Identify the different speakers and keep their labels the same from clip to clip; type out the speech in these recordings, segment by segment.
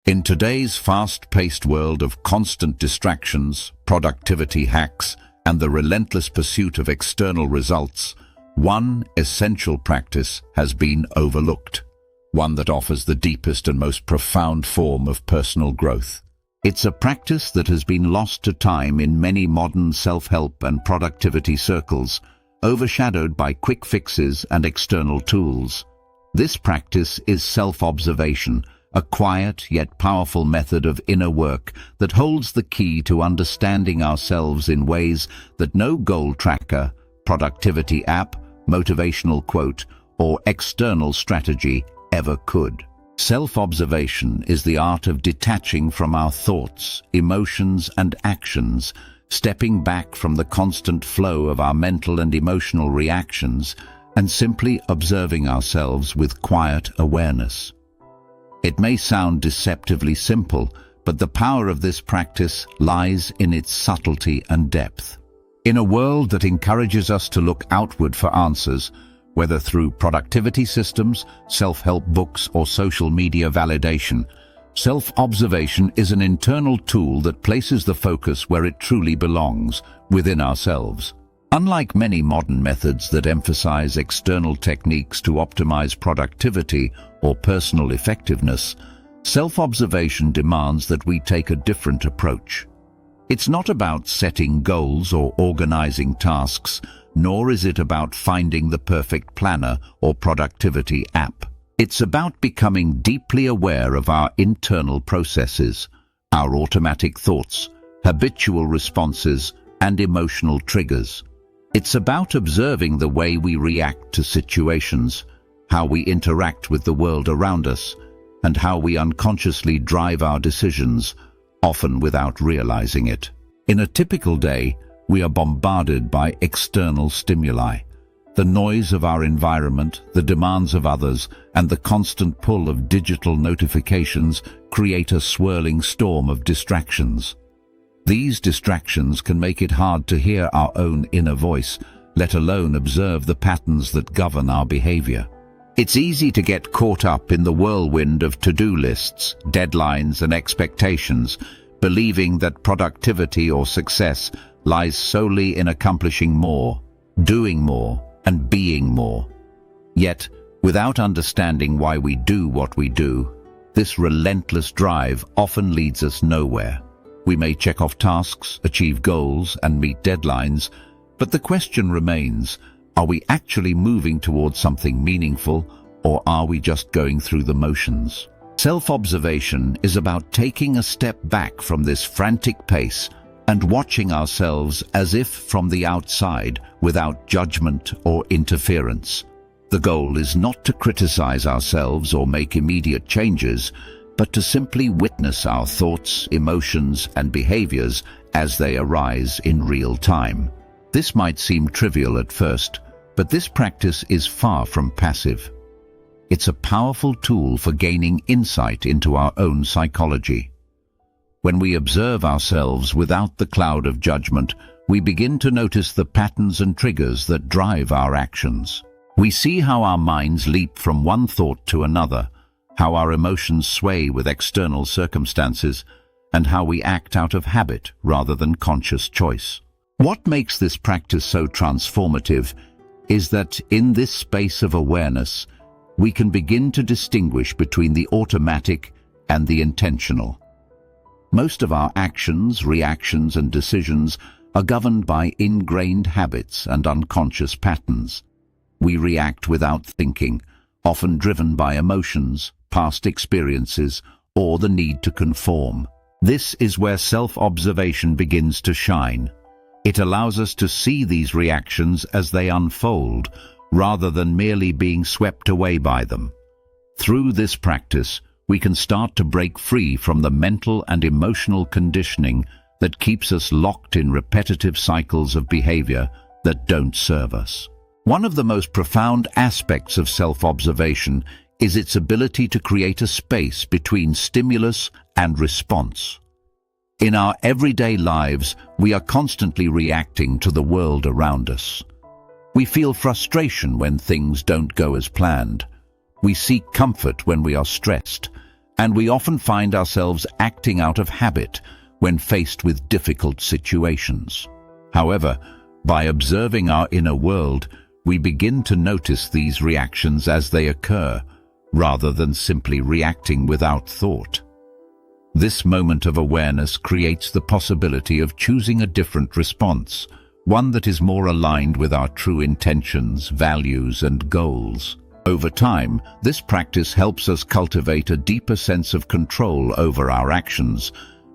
Speaker 1: In today's fast-paced world of constant distractions, productivity hacks, and the relentless pursuit of external results, one essential practice has been overlooked, one that offers the deepest and most profound form of personal growth. It's a practice that has been lost to time in many modern self-help and productivity circles, overshadowed by quick fixes and external tools. This practice is self-observation, a quiet yet powerful method of inner work that holds the key to understanding ourselves in ways that no goal tracker, productivity app, motivational quote, or external strategy ever could. Self-observation is the art of detaching from our thoughts, emotions, and actions, stepping back from the constant flow of our mental and emotional reactions, and simply observing ourselves with quiet awareness. It may sound deceptively simple, but the power of this practice lies in its subtlety and depth. In a world that encourages us to look outward for answers, whether through productivity systems, self-help books, or social media validation, self-observation is an internal tool that places the focus where it truly belongs, within ourselves. Unlike many modern methods that emphasize external techniques to optimize productivity or personal effectiveness, self-observation demands that we take a different approach. It's not about setting goals or organizing tasks, nor is it about finding the perfect planner or productivity app. It's about becoming deeply aware of our internal processes, our automatic thoughts, habitual responses, and emotional triggers. It's about observing the way we react to situations, how we interact with the world around us, and how we unconsciously drive our decisions, often without realizing it. In a typical day, we are bombarded by external stimuli. The noise of our environment, the demands of others, and the constant pull of digital notifications create a swirling storm of distractions. These distractions can make it hard to hear our own inner voice, let alone observe the patterns that govern our behavior. It's easy to get caught up in the whirlwind of to-do lists, deadlines, and expectations, believing that productivity or success lies solely in accomplishing more, doing more, and being more. Yet, without understanding why we do what we do, this relentless drive often leads us nowhere. We may check off tasks, achieve goals, and meet deadlines, but the question remains, are we actually moving towards something meaningful, or are we just going through the motions? Self-observation is about taking a step back from this frantic pace and watching ourselves as if from the outside, without judgment or interference. The goal is not to criticize ourselves or make immediate changes, but to simply witness our thoughts, emotions, and behaviors as they arise in real time. This might seem trivial at first, but this practice is far from passive. It's a powerful tool for gaining insight into our own psychology. When we observe ourselves without the cloud of judgment, we begin to notice the patterns and triggers that drive our actions. We see how our minds leap from one thought to another, how our emotions sway with external circumstances, and how we act out of habit rather than conscious choice. What makes this practice so transformative is that in this space of awareness, we can begin to distinguish between the automatic and the intentional. Most of our actions, reactions, and decisions are governed by ingrained habits and unconscious patterns. We react without thinking, often driven by emotions, past experiences, or the need to conform. This is where self-observation begins to shine. It allows us to see these reactions as they unfold, rather than merely being swept away by them. Through this practice, we can start to break free from the mental and emotional conditioning that keeps us locked in repetitive cycles of behavior that don't serve us. One of the most profound aspects of self-observation is its ability to create a space between stimulus and response. In our everyday lives, we are constantly reacting to the world around us. We feel frustration when things don't go as planned. We seek comfort when we are stressed, and we often find ourselves acting out of habit when faced with difficult situations. However, by observing our inner world, we begin to notice these reactions as they occur, rather than simply reacting without thought. This moment of awareness creates the possibility of choosing a different response, one that is more aligned with our true intentions, values, and goals. Over time, this practice helps us cultivate a deeper sense of control over our actions,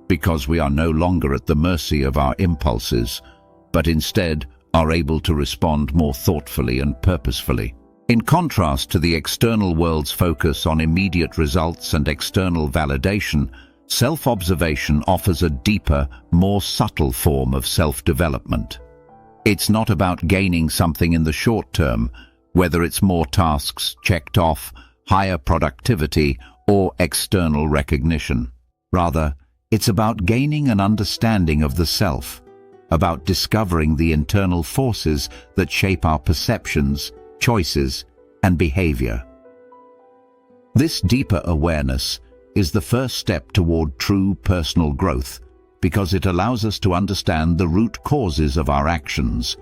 Speaker 1: because we are no longer at the mercy of our impulses, but instead are able to respond more thoughtfully and purposefully. In contrast to the external world's focus on immediate results and external validation, self-observation offers a deeper, more subtle form of self-development. It's not about gaining something in the short term, whether it's more tasks checked off, higher productivity, or external recognition. Rather, it's about gaining an understanding of the self, about discovering the internal forces that shape our perceptions, choices, and behavior. This deeper awareness is the first step toward true personal growth, because it allows us to understand the root causes of our actions,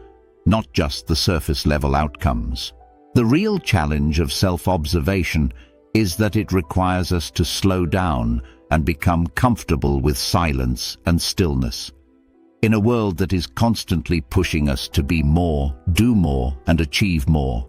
Speaker 1: not just the surface-level outcomes. The real challenge of self-observation is that it requires us to slow down and become comfortable with silence and stillness. In a world that is constantly pushing us to be more, do more, and achieve more,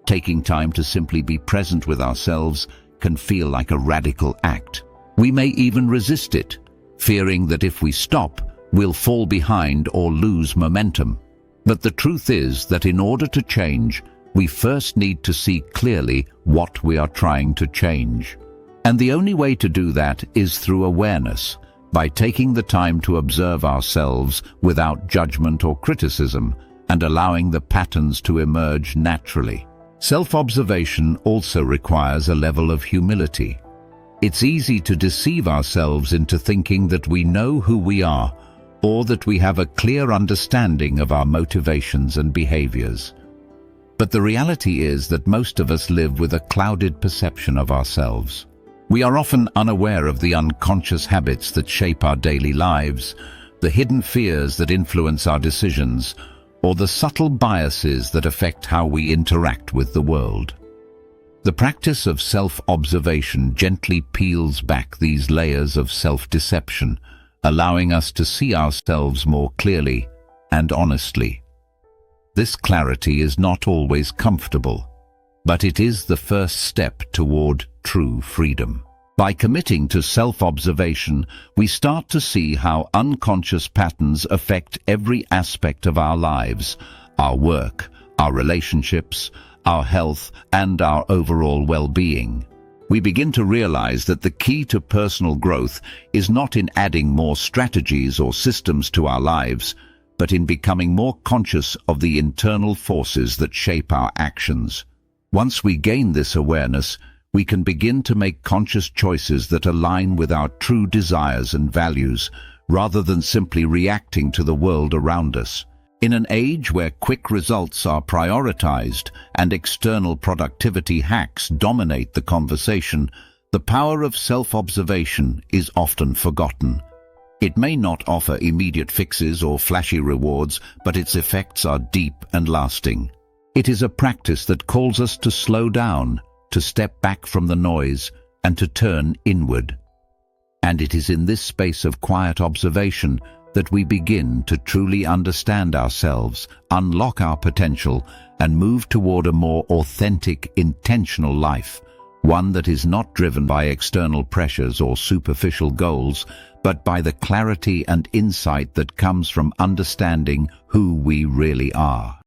Speaker 1: taking time to simply be present with ourselves can feel like a radical act. We may even resist it, fearing that if we stop, we'll fall behind or lose momentum. But the truth is that in order to change, we first need to see clearly what we are trying to change. And the only way to do that is through awareness, by taking the time to observe ourselves without judgment or criticism, and allowing the patterns to emerge naturally. Self-observation also requires a level of humility. It's easy to deceive ourselves into thinking that we know who we are, or that we have a clear understanding of our motivations and behaviors. But the reality is that most of us live with a clouded perception of ourselves. We are often unaware of the unconscious habits that shape our daily lives, the hidden fears that influence our decisions, or the subtle biases that affect how we interact with the world. The practice of self-observation gently peels back these layers of self-deception, allowing us to see ourselves more clearly and honestly. This clarity is not always comfortable, but it is the first step toward true freedom. By committing to self-observation, we start to see how unconscious patterns affect every aspect of our lives, our work, our relationships, our health, and our overall well-being. We begin to realize that the key to personal growth is not in adding more strategies or systems to our lives, but in becoming more conscious of the internal forces that shape our actions. Once we gain this awareness, we can begin to make conscious choices that align with our true desires and values, rather than simply reacting to the world around us. In an age where quick results are prioritized and external productivity hacks dominate the conversation, the power of self-observation is often forgotten. It may not offer immediate fixes or flashy rewards, but its effects are deep and lasting. It is a practice that calls us to slow down, to step back from the noise, and to turn inward. And it is in this space of quiet observation that we begin to truly understand ourselves, unlock our potential, and move toward a more authentic, intentional life, one that is not driven by external pressures or superficial goals, but by the clarity and insight that comes from understanding who we really are.